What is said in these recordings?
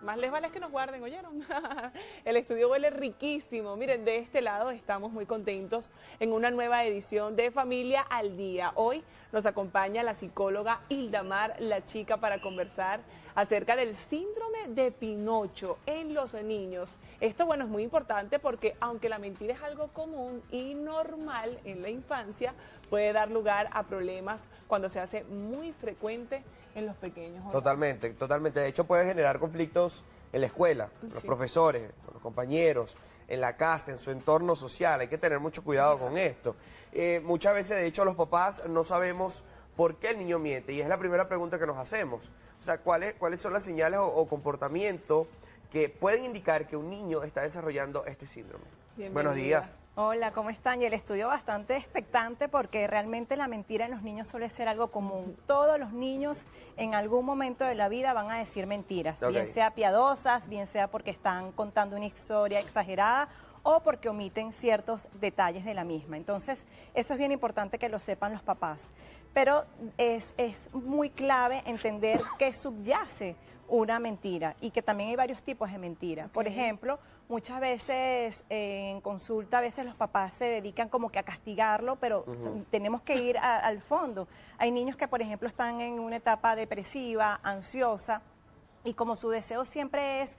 Más les vale que nos guarden, ¿oyeron? El estudio huele riquísimo. Miren, de este lado estamos muy contentos en una nueva edición de Familia al Día. Hoy nos acompaña la psicóloga Hildamar La Chica para conversar acerca del síndrome de Pinocho en los niños. Esto, bueno, es muy importante porque aunque la mentira es algo común y normal en la infancia, puede dar lugar a problemas cuando se hace muy frecuente en los pequeños. Totalmente, totalmente. De hecho, puede generar conflictos en la escuela, con los profesores, con los compañeros, en la casa, en su entorno social. Hay que tener mucho cuidado con esto. Muchas veces, de hecho, los papás no sabemos por qué el niño miente. Y es la primera pregunta que nos hacemos. O sea, ¿cuáles son las señales o comportamientos que pueden indicar que un niño está desarrollando este síndrome? Buenos días. Hola, ¿cómo están? Y el estudio bastante expectante porque realmente la mentira en los niños suele ser algo común. Todos los niños en algún momento de la vida van a decir mentiras, bien sea piadosas, bien sea porque están contando una historia exagerada o porque omiten ciertos detalles de la misma. Entonces, eso es bien importante que lo sepan los papás. Pero es muy clave entender qué subyace una mentira y que también hay varios tipos de mentiras. Por ejemplo, muchas veces en consulta, a veces los papás se dedican como que a castigarlo, pero tenemos que ir al fondo. Hay niños que, por ejemplo, están en una etapa depresiva, ansiosa, y como su deseo siempre es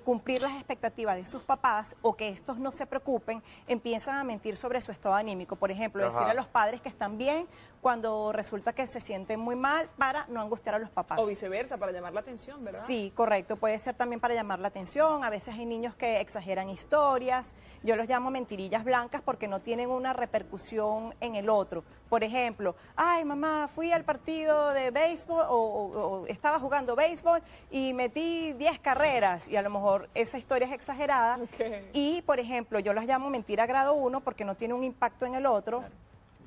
cumplir las expectativas de sus papás o que estos no se preocupen, empiezan a mentir sobre su estado anímico. Por ejemplo, decir a los padres que están bien cuando resulta que se sienten muy mal para no angustiar a los papás. O viceversa, para llamar la atención, ¿verdad? Sí, correcto. Puede ser también para llamar la atención. A veces hay niños que exageran historias. Yo los llamo mentirillas blancas porque no tienen una repercusión en el otro. Por ejemplo, ay mamá, fui al partido de béisbol o estaba jugando béisbol y metí 10 carreras. Y a lo mejor esa historia es exagerada. Y, por ejemplo, yo las llamo mentira grado 1 porque no tiene un impacto en el otro. Claro.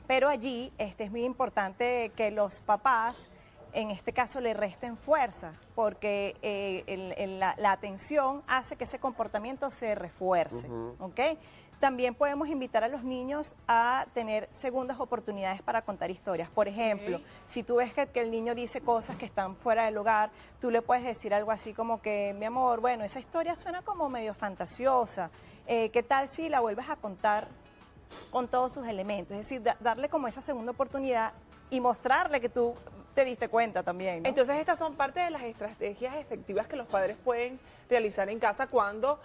Pero allí es muy importante que los papás, en este caso, le resten fuerza, porque la atención hace que ese comportamiento se refuerce. ¿Ok? También podemos invitar a los niños a tener segundas oportunidades para contar historias. Por ejemplo, si tú ves que el niño dice cosas que están fuera del hogar, tú le puedes decir algo así como que, mi amor, bueno, esa historia suena como medio fantasiosa. ¿Qué tal si la vuelves a contar con todos sus elementos? Es decir, darle como esa segunda oportunidad y mostrarle que tú te diste cuenta también, ¿no? Entonces estas son parte de las estrategias efectivas que los padres pueden realizar en casa cuando,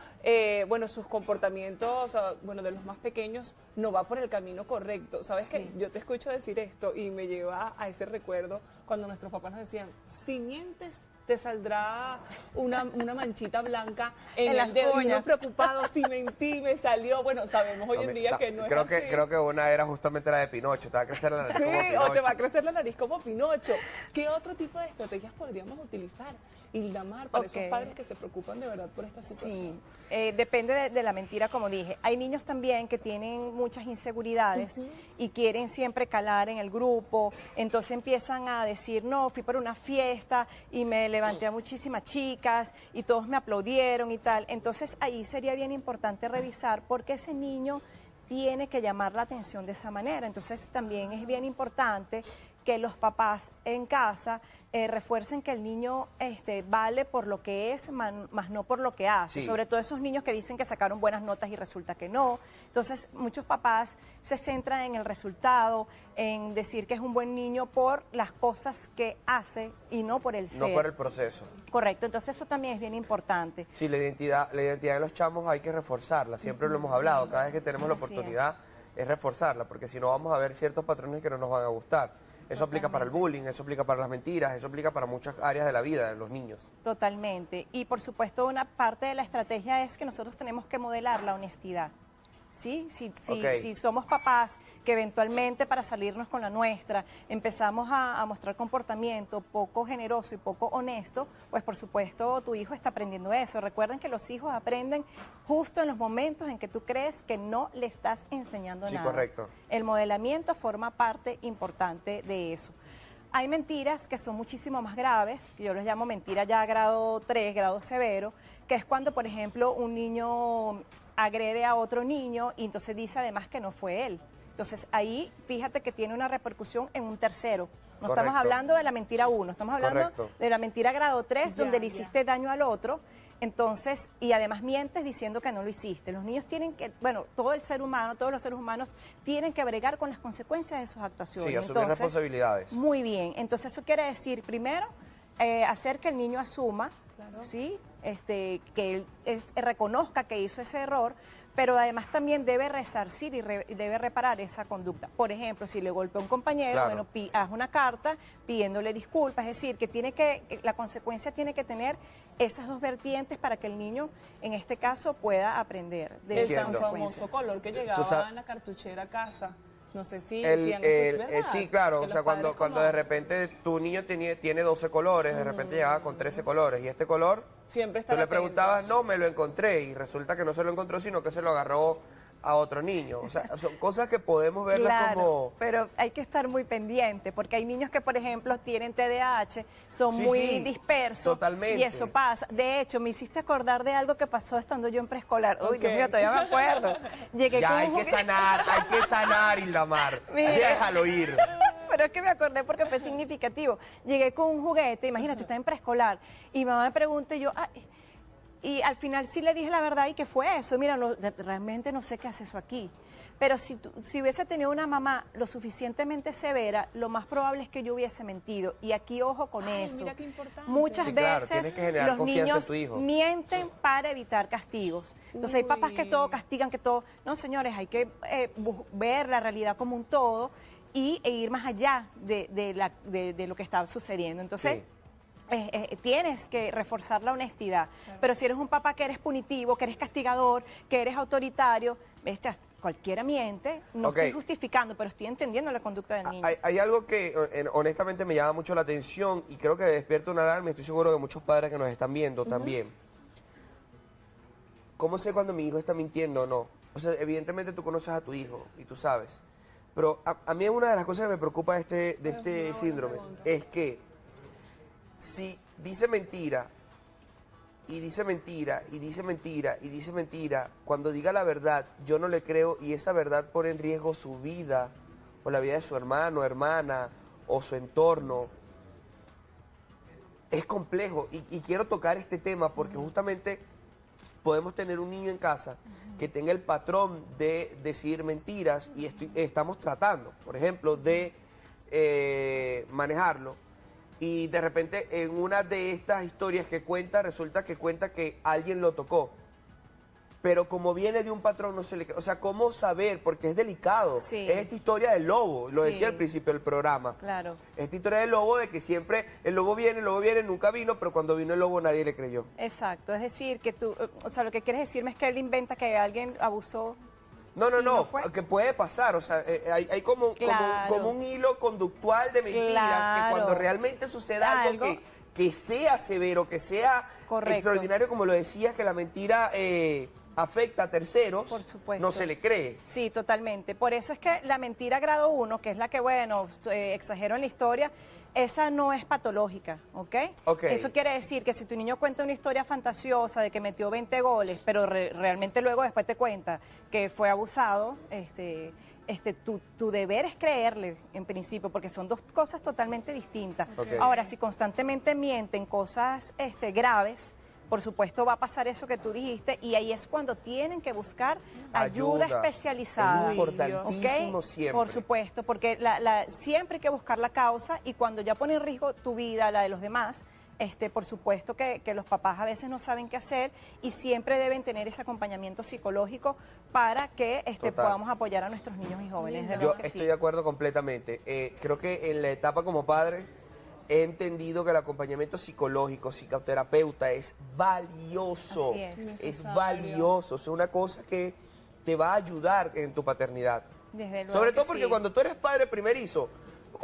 bueno, sus comportamientos, bueno, de los más pequeños no va por el camino correcto. ¿Sabes qué? Yo te escucho decir esto y me lleva a ese recuerdo cuando nuestros papás nos decían, si mientes, te saldrá una manchita blanca en el dedo. Y uno preocupado, si mentí, me salió. Bueno, sabemos hoy en día que no es así. Creo que una era justamente la de Pinocho, te va a crecer la nariz como Pinocho. Sí, o te va a crecer la nariz como Pinocho. ¿Qué otro tipo de estrategias podríamos utilizar, Hildamar, para esos padres que se preocupan de verdad por esta situación? Sí, depende de la mentira, como dije. Hay niños también que tienen muchas inseguridades y quieren siempre calar en el grupo, entonces empiezan a decir, no, fui para una fiesta y me levanté a muchísimas chicas y todos me aplaudieron y tal. Entonces ahí sería bien importante revisar por qué ese niño tiene que llamar la atención de esa manera. Entonces también es bien importante que los papás en casa refuercen que el niño vale por lo que es, más no por lo que hace. Sí. Sobre todo esos niños que dicen que sacaron buenas notas y resulta que no. Entonces, muchos papás se centran en el resultado, en decir que es un buen niño por las cosas que hace y no por el ser. No por el proceso. Correcto, entonces eso también es bien importante. Sí, la identidad de los chamos hay que reforzarla, siempre lo hemos hablado, cada vez que tenemos la oportunidad es reforzarla, porque si no vamos a ver ciertos patrones que no nos van a gustar. Eso aplica para el bullying, eso aplica para las mentiras, eso aplica para muchas áreas de la vida de los niños. Totalmente. Y por supuesto una parte de la estrategia es que nosotros tenemos que modelar la honestidad. ¿Sí? Si somos papás que eventualmente para salirnos con la nuestra empezamos a mostrar comportamiento poco generoso y poco honesto, pues por supuesto tu hijo está aprendiendo eso. Recuerden que los hijos aprenden justo en los momentos en que tú crees que no le estás enseñando nada. Sí, correcto. El modelamiento forma parte importante de eso. Hay mentiras que son muchísimo más graves, que yo los llamo mentira ya grado 3, grado severo, que es cuando, por ejemplo, un niño agrede a otro niño y entonces dice además que no fue él. Entonces ahí fíjate que tiene una repercusión en un tercero. No Correcto. estamos hablando de la mentira 1, estamos hablando Correcto. de la mentira grado 3, donde le ya. hiciste daño al otro. Entonces, y además mientes diciendo que no lo hiciste. Los niños tienen que, bueno, todo el ser humano, todos los seres humanos tienen que bregar con las consecuencias de sus actuaciones. Sí, asumir responsabilidades. Muy bien. Entonces, eso quiere decir, primero, hacer que el niño asuma, ¿sí? Que él reconozca que hizo ese error, pero además también debe resarcir y debe reparar esa conducta. Por ejemplo, si le golpeó a un compañero, Claro. bueno, haz una carta pidiéndole disculpas, es decir, que la consecuencia tiene que tener esas dos vertientes para que el niño, en este caso, pueda aprender de esa El Entiendo. consecuencia. famoso color que Tú llegaba sabes- en la cartuchera a casa. No sé si El- decían el- ¿verdad? sí, claro, Que o sea, los cuando padres de repente tu niño tiene 12 colores, de repente llegaba con 13 colores, y este color, Siempre tú estar le atentos. preguntabas, no, me lo encontré, y resulta que no se lo encontró, sino que se lo agarró a otro niño. O sea, son cosas que podemos verlas Claro, como... pero hay que estar muy pendiente, porque hay niños que, por ejemplo, tienen TDAH, son Sí, muy sí, dispersos. totalmente. Y eso pasa. De hecho, me hiciste acordar de algo que pasó estando yo en preescolar. Uy, Dios Ok. mío, todavía me acuerdo. Llegué Ya con hay un que juguete- sanar, Hildamar. Mira. Déjalo ir. Pero es que me acordé porque fue significativo. Llegué con un juguete, imagínate, estaba en preescolar, y mamá me pregunta y yo, y al final sí le dije la verdad y que fue eso. Mira, realmente no sé qué hace eso aquí. Pero si hubiese tenido una mamá lo suficientemente severa, lo más probable es que yo hubiese mentido. Y aquí ojo con Ay, eso. mira qué importante. Muchas Sí, claro, veces tienes que generar los confianza en niños tu hijo. mienten para evitar castigos. Entonces hay papás que Uy. todo castigan, que todo... No, señores, hay que ver la realidad como un todo e ir más allá de lo que está sucediendo. Entonces... Sí. Tienes que reforzar la honestidad, pero si eres un papá que eres punitivo, que eres castigador, que eres autoritario, cualquiera miente, no Ok. estoy justificando, pero estoy entendiendo la conducta del niño. Hay algo que honestamente me llama mucho la atención y creo que despierta una alarma y estoy seguro que muchos padres que nos están viendo también. ¿Cómo sé cuando mi hijo está mintiendo o no? O sea, evidentemente tú conoces a tu hijo y tú sabes. Pero a mí una de las cosas que me preocupa de este síndrome es que si dice mentira y dice mentira y dice mentira y dice mentira, cuando diga la verdad yo no le creo y esa verdad pone en riesgo su vida o la vida de su hermano, hermana o su entorno. Es complejo y quiero tocar este tema porque justamente podemos tener un niño en casa que tenga el patrón de decir mentiras y estamos tratando, por ejemplo, de manejarlo. Y de repente en una de estas historias que cuenta, resulta que cuenta que alguien lo tocó. Pero como viene de un patrón, no se le cree. O sea, ¿cómo saber? Porque es delicado. Sí. Es esta historia del lobo, lo Sí. decía al principio del programa. Claro. Esta historia del lobo, de que siempre el lobo viene, nunca vino, pero cuando vino el lobo nadie le creyó. Exacto, es decir, que tú, o sea, lo que quieres decirme es que él inventa que alguien abusó. No, ¿Y no fue? que puede pasar, o sea, hay como, Claro. como un hilo conductual de mentiras Claro. que cuando realmente suceda algo Algo. que sea severo, que sea Correcto. extraordinario, como lo decías, que la mentira afecta a terceros, Por supuesto. no se le cree. Sí, totalmente. Por eso es que la mentira grado 1, que es la que, bueno, exagero en la historia, esa no es patológica, ¿ok? Ok. Eso quiere decir que si tu niño cuenta una historia fantasiosa de que metió 20 goles, pero realmente luego después te cuenta que fue abusado, tu deber es creerle en principio, porque son dos cosas totalmente distintas. Ok. Ahora, si constantemente mienten cosas graves, por supuesto va a pasar eso que tú dijiste y ahí es cuando tienen que buscar ayuda especializada. Es importantísimo ¿ok? siempre. Por supuesto, porque siempre hay que buscar la causa y cuando ya pone en riesgo tu vida, la de los demás, por supuesto que los papás a veces no saben qué hacer y siempre deben tener ese acompañamiento psicológico para que Total. podamos apoyar a nuestros niños y jóvenes. de Yo verdad que estoy sí. de acuerdo completamente. Creo que en la etapa como padre he entendido que el acompañamiento psicológico, psicoterapeuta es valioso. Así es. Es Necesario. valioso, es una cosa que te va a ayudar en tu paternidad. Desde luego Sobre que todo porque sí. cuando tú eres padre primerizo,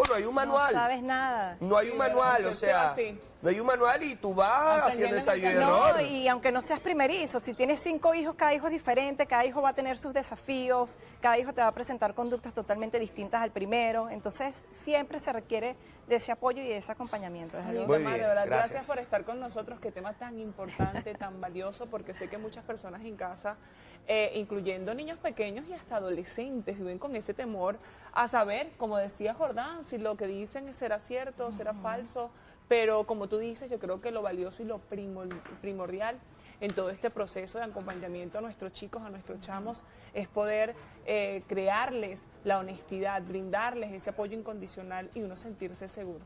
no hay un manual. No sabes nada. No hay un Sí, manual, ¿verdad? o sea, Sí. no hay un manual y tú vas haciendo Aprendiendo en ensayo y el No, error. y aunque no seas primerizo, si tienes 5 hijos, cada hijo es diferente, cada hijo va a tener sus desafíos, cada hijo te va a presentar conductas totalmente distintas al primero, entonces siempre se requiere de ese apoyo y de ese acompañamiento. Desde luego. Muy Linda, bien, de verdad, gracias. gracias por estar con nosotros. Qué tema tan importante, tan valioso, porque sé que muchas personas en casa incluyendo niños pequeños y hasta adolescentes, viven con ese temor a saber, como decía Jordán, si lo que dicen será cierto, será falso, pero como tú dices, yo creo que lo valioso y lo primordial en todo este proceso de acompañamiento a nuestros chicos, a nuestros chamos, es poder crearles la honestidad, brindarles ese apoyo incondicional y uno sentirse seguro.